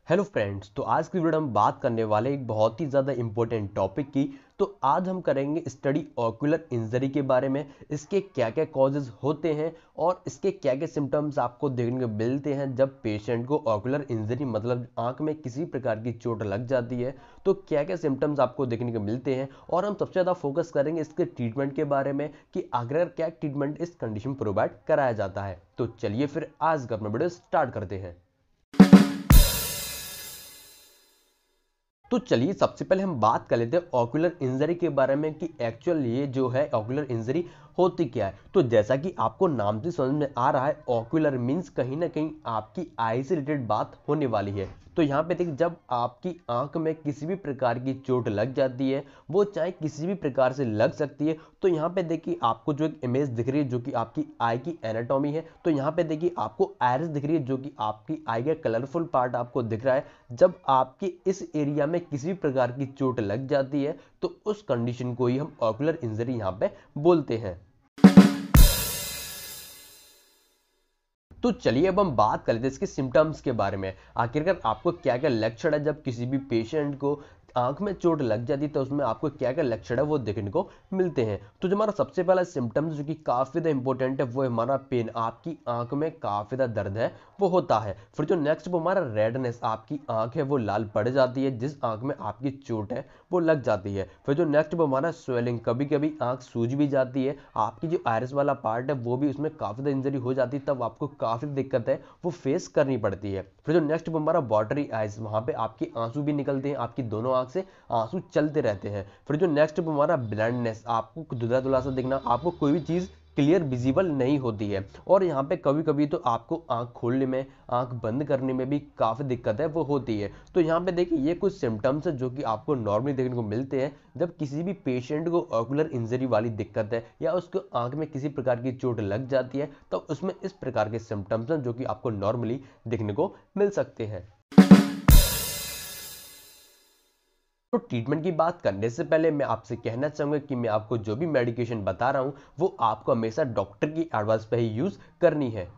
Hello friends, तो आज की वीडियो हम बात करने वाले एक बहुत ही ज़्यादा इंपॉर्टेंट टॉपिक की। तो आज हम करेंगे स्टडी ऑक्यूलर इंजरी के बारे में। इसके क्या क्या कॉजेज होते हैं और इसके क्या क्या सिम्टम्स आपको देखने को मिलते हैं जब पेशेंट को ऑक्यूलर इंजरी मतलब आंख में किसी प्रकार की चोट लग जाती है। तो क्या क्या सिम्टम्स आपको देखने को मिलते हैं और हम सबसे ज़्यादा फोकस करेंगे इसके ट्रीटमेंट के बारे में कि आखिर क्या ट्रीटमेंट इस कंडीशन प्रोवाइड कराया जाता है। तो चलिए फिर आज का अपना वीडियो स्टार्ट करते हैं। तो चलिए सबसे पहले हम बात कर लेते हैं ऑक्यूलर इंजरी के बारे में कि एक्चुअल ये जो है ऑक्यूलर इंजरी होती क्या है। तो जैसा कि आपको नाम से समझ में आ रहा है, ऑक्यूलर मींस कहीं ना कहीं आपकी आई से रिलेटेड बात होने वाली है। तो यहाँ पे देखिए, जब आपकी आंख में किसी भी प्रकार की चोट लग जाती है, वो चाहे किसी भी प्रकार से लग सकती है। तो यहाँ पे देखिए आपको जो एक इमेज दिख रही है जो कि आपकी आई की एनाटॉमी है। तो यहाँ पे देखिए आपको आयरिस दिख रही है जो कि आपकी आई का कलरफुल पार्ट आपको दिख रहा है। जब आपकी इस एरिया में किसी भी प्रकार की चोट लग जाती है तो उस कंडीशन को ही हम ऑक्यूलर इंजरी यहाँ पे बोलते हैं। तो चलिए अब हम बात कर लेते हैं इसके सिम्टम्स के बारे में। आखिरकार आपको क्या क्या लक्षण है जब किसी भी पेशेंट को आंख में चोट लग जाती है, तो उसमें आपको क्या क्या लक्षण है वो देखने को मिलते हैं। तो जो हमारा सबसे पहला सिम्टम्स जो कि काफी ज्यादा इंपॉर्टेंट है वो है हमारा पेन। आपकी आंख में काफी ज्यादा दर्द है वो होता है। फिर जो नेक्स्ट वो हमारा रेडनेस, आपकी आंख है वो लाल पड़ जाती है जिस आंख में आपकी चोट है वो लग जाती है। फिर जो नेक्स्ट वो हमारा स्वेलिंग, कभी कभी आंख सूज भी जाती है। आपकी जो आयरिस वाला पार्ट है वो भी उसमें काफी ज्यादा इंजरी हो जाती है, तब आपको काफी दिक्कत है वो फेस करनी पड़ती है। फिर जो नेक्स्ट वो हमारा वाटरी आइज, वहां पे आपकी आंसू भी निकलते हैं, आपकी दोनों आंख से आंसू चलते रहते हैं। फिर जो नेक्स्ट वो हमारा ब्लाइंडनेस, आपको धुंधला धुंधला सा दिखना, आपको कोई भी चीज क्लियर विजिबल नहीं होती है। और यहाँ पे कभी कभी तो आपको आंख खोलने में, आंख बंद करने में भी काफी दिक्कत है वो होती है। तो यहाँ पे देखिए ये कुछ सिम्टम्स है जो कि आपको नॉर्मली देखने को मिलते हैं जब किसी भी पेशेंट को ऑक्यूलर इंजरी वाली दिक्कत है या उसको आंख में किसी प्रकार की चोट लग जाती है, तो उसमें इस प्रकार के सिम्टम्स हैं जो कि आपको नॉर्मली देखने को मिल सकते हैं। तो ट्रीटमेंट की बात करने से पहले मैं आपसे कहना चाहूंगा कि मैं आपको जो भी मेडिकेशन बता रहा हूं वो आपको हमेशा डॉक्टर की एडवाइस पे ही यूज करनी है।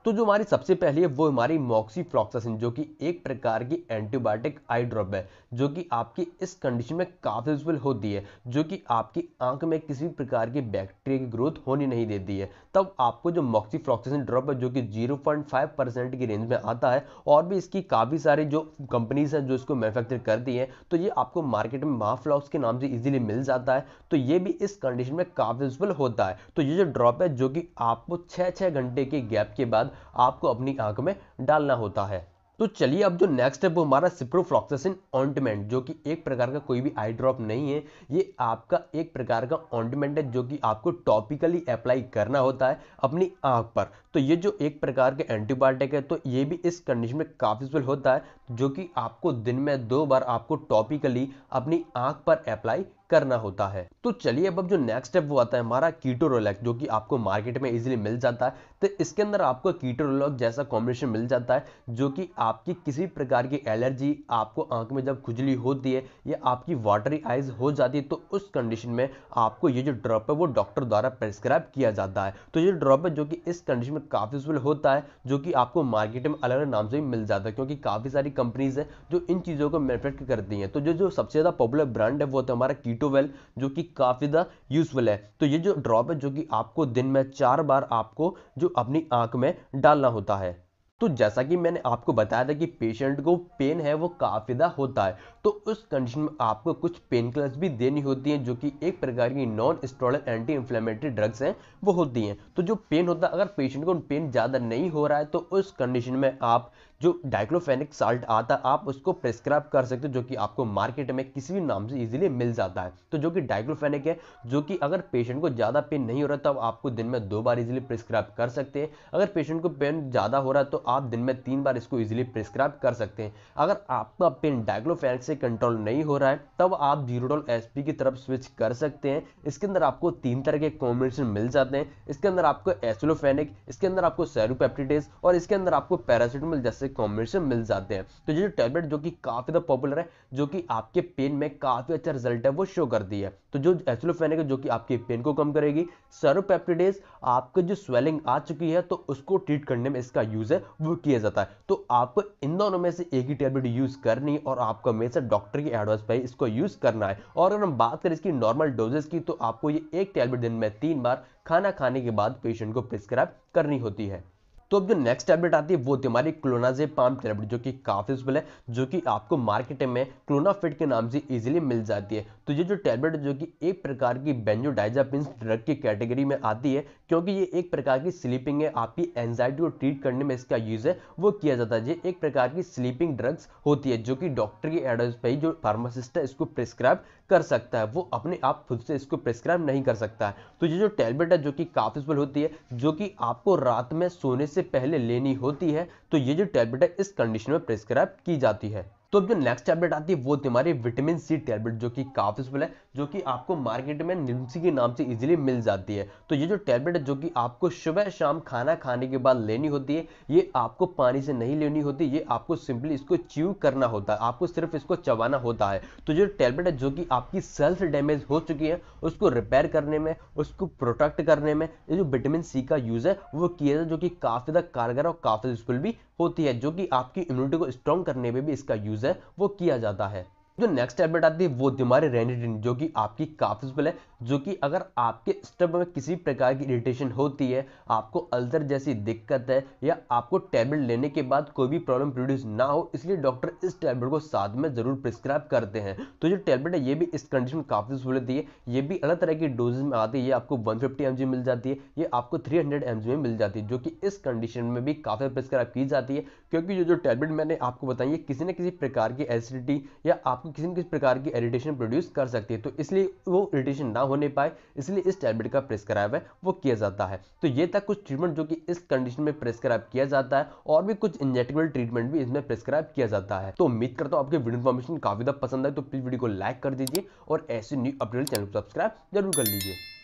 तो जो हमारी सबसे पहली है वो हमारी मॉक्सीफ्लॉक्सासिन, जो कि एक प्रकार की एंटीबायोटिक आई ड्रॉप है जो कि आपकी इस कंडीशन में काफी यूजफुल होती है, जो कि आपकी आंख में किसी भी प्रकार की बैक्टीरिया की ग्रोथ होने नहीं देती है। तब आपको जो मॉक्सीफ्लॉक्सासिन ड्रॉप है जो कि 0.5% की रेंज में आता है, और भी इसकी काफी सारी जो कंपनीज हैं जो इसको मैन्युफैक्चर करती हैं, तो ये आपको मार्केट में माफ्लॉक्स के नाम से इजीली मिल जाता है। तो ये भी इस कंडीशन में काफी यूजफुल होता है। तो ये जो ड्रॉप है जो कि आपको 6-6 घंटे के गैप के बाद आपको अपनी आंख में डालना होता है। तो चलिए अब जो नेक्स्ट है वो हमारा सिप्रोफ्लॉक्सासिन ऑइंटमेंट, जो कि एक प्रकार का कोई भी आई ड्रॉप नहीं है, ये आपका एक प्रकार का ऑइंटमेंट है जो कि आपको टॉपिकली अप्लाई करना होता है अपनी आंख पर। तो ये जो एक प्रकार के एंटीबायोटिक है, तो ये भी इस कंडीशन में काफी यूजफुल होता है, जो कि आपको दिन में 2 बार आपको टॉपिकली अपनी आंख पर अप्लाई करना होता है। तो चलिए अब जो नेक्स्ट स्टेप वो आता है हमारा कीटोरोलैक, जो कि आपको मार्केट में इजीली मिल जाता है। तो इसके अंदर आपको कीटोरोलैक जैसा कॉम्बिनेशन मिल जाता है जो कि आपकी किसी प्रकार की एलर्जी, आपको आंख में जब खुजली होती है या आपकी वाटरी आइज हो जाती है, तो उस कंडीशन में आपको ये जो ड्रॉप है वो डॉक्टर द्वारा प्रेस्क्राइब किया जाता है। तो ये ड्रॉप है जो कि इस कंडीशन में काफी यूजफुल होता है, जो कि आपको मार्केट में अलग अलग नाम से भी मिल जाता है, क्योंकि काफी सारी कंपनीज है जो इन चीजों को मैन्युफैक्चर करती हैं। तो जो सबसे ज्यादा पॉपुलर ब्रांड है वो तो हमारा कीटोवेल, जो कि काफी ज्यादा यूजफुल है। तो ये जो ड्रॉप है जो कि आपको दिन में 4 बार आपको जो अपनी आंख में डालना होता है। तो जैसा कि मैंने आपको बताया था कि पेशेंट को पेन है वो काफी ज्यादा होता है, तो उस कंडीशन में आपको कुछ पेन किलर्स भी देनी होती हैं जो कि एक प्रकार की non steroidal anti inflammatory drugs हैं वो होती हैं। तो जो पेन होता है, अगर पेशेंट को पेन ज्यादा नहीं हो रहा है, तो उस कंडीशन में आप जो डाइक्लोफेनिक साल्ट आता है आप उसको प्रेस्क्राइब कर सकते हो, जो कि आपको मार्केट में किसी भी नाम से इजीली मिल जाता है। तो जो कि डाइक्लोफेनिक है, जो कि अगर पेशेंट को ज्यादा पेन नहीं हो रहा तब आपको दिन में 2 बार इजीली प्रेस्क्राइब कर सकते हैं। अगर पेशेंट को पेन ज्यादा हो रहा है तो आप दिन में 3 बार इसको इजीली प्रेस्क्राइब कर सकते हैं। अगर आपका पेन डाइक्लोफेनिक से कंट्रोल नहीं हो रहा है तब आप जीरोडोल एसपी की तरफ स्विच कर सकते हैं। इसके अंदर आपको 3 तरह के कॉम्बिनेशन मिल जाते हैं। इसके अंदर आपको एसिलोफेनिक, इसके अंदर आपको सेरोपेप्टिडेज और इसके अंदर आपको पैरासिटामोल जैसे कॉम्बिनेशन मिल जाते हैं। तो ये जो टैबलेट जो कि काफी ज्यादा पॉपुलर है, जो कि आपके पेन में काफी अच्छा रिजल्ट है वो शो करती है। तो जो एसिलोफेनेक है जो कि आपके पेन को कम करेगी, सेरोपेप्टिडेज आपको जो स्वेलिंग आ चुकी है तो उसको ट्रीट करने में इसका यूज है वो किया जाता है। तो आपको इन दोनों में से एक ही टैबलेट यूज करनी और आपको हमेशा डॉक्टर की एडवाइस पर इसको यूज करना है। और अगर हम बात करें इसकी नॉर्मल डोजेस की, तो आपको ये एक टैबलेट दिन में 3 बार खाना खाने के बाद पेशेंट को प्रिस्क्राइब करनी होती है। तो अब जो नेक्स्ट टैबलेट आती है वो हमारी क्लोनाजेपाम टैबलेट, जो कि काफी यूजफुल है, जो कि आपको मार्केट में क्लोनाफिट के नाम से इजीली मिल जाती है। तो ये जो टैबलेट जो कि एक प्रकार की बेंजोडाइजापिन ड्रग की कैटेगरी में आती है, क्योंकि ये एक प्रकार की स्लीपिंग है, आपकी एंजाइटी को ट्रीट करने में इसका यूज है वो किया जाता है। ये एक प्रकार की स्लीपिंग ड्रग्स होती है जो कि डॉक्टर की एडवाइस पर ही जो फार्मासिस्ट है इसको प्रिस्क्राइब कर सकता है, वो अपने आप खुद से इसको प्रिस्क्राइब नहीं कर सकता है। तो ये जो टैबलेट है जो कि काफी यूजफुल होती है, जो कि आपको रात में सोने से पहले लेनी होती है, तो ये जो टैबलेट है इस कंडीशन में प्रिस्क्राइब की जाती है। तो अब जो नेक्स्ट टैबलेट आती है वो हमारी विटामिन सी टैबलेट, जो कि काफी यूजफुल है, जो कि आपको मार्केट में निम्सी के नाम से इजीली मिल जाती है। तो ये जो टैबलेट है जो कि आपको सुबह शाम खाना खाने के बाद लेनी होती है, ये आपको पानी से नहीं लेनी होती, ये आपको सिंपली इसको च्यू करना होता है, आपको सिर्फ इसको चबाना होता है। तो ये टैबलेट है जो कि आपकी सेल्स डैमेज हो चुकी है उसको रिपेयर करने में, उसको प्रोटेक्ट करने में ये जो विटामिन सी का यूज है वो किया जाए, जो कि काफी ज्यादा कारगर और काफी यूजफुल भी होती है, जो कि आपकी इम्यूनिटी को स्ट्रॉन्ग करने में भी इसका यूज है वो किया जाता है। जो नेक्स्ट टैबलेट आती है वो हमारे रेनिटिन, जो कि आपकी काफी यूजफुल है, जो कि अगर आपके स्टमक में किसी प्रकार की इरिटेशन होती है, आपको अल्सर जैसी दिक्कत है, या आपको टैबलेट लेने के बाद कोई भी प्रॉब्लम प्रोड्यूस ना हो, इसलिए डॉक्टर इस टैबलेट को साथ में जरूर प्रिस्क्राइब करते हैं। तो जो टैबलेट है ये भी इस कंडीशन में काफी यूजफुल होती है, ये भी अलग तरह की डोजेज में आती है, ये आपको 150 mg मिल जाती है, ये आपको 300 mg में मिल जाती है, जो कि इस कंडीशन में भी काफी प्रिस्क्राइब की जाती है। क्योंकि जो टैबलेट मैंने आपको बताई है किसी न किसी प्रकार की एसिडिटी या आपको किसी न किसी प्रकार की इरिटेशन प्रोड्यूस कर सकती है, तो इसलिए वो इरिटेशन ना होने पाए इसलिए इस टैबलेट का प्रिस्क्राइब है वो किया जाता है। तो ये था कुछ ट्रीटमेंट जो कि इस कंडीशन में प्रिस्क्राइब किया जाता है, और भी कुछ इंजेक्टेबल ट्रीटमेंट भी इसमें प्रिस्क्राइब किया जाता है। तो उम्मीद करता हूं आपके वीडियो इन्फॉर्मेशन काफी ज्यादा पसंद आए, तो प्लीज वीडियो को लाइक कर दीजिए और ऐसे न्यू अपडेट चैनल को सब्सक्राइब जरूर कर लीजिए।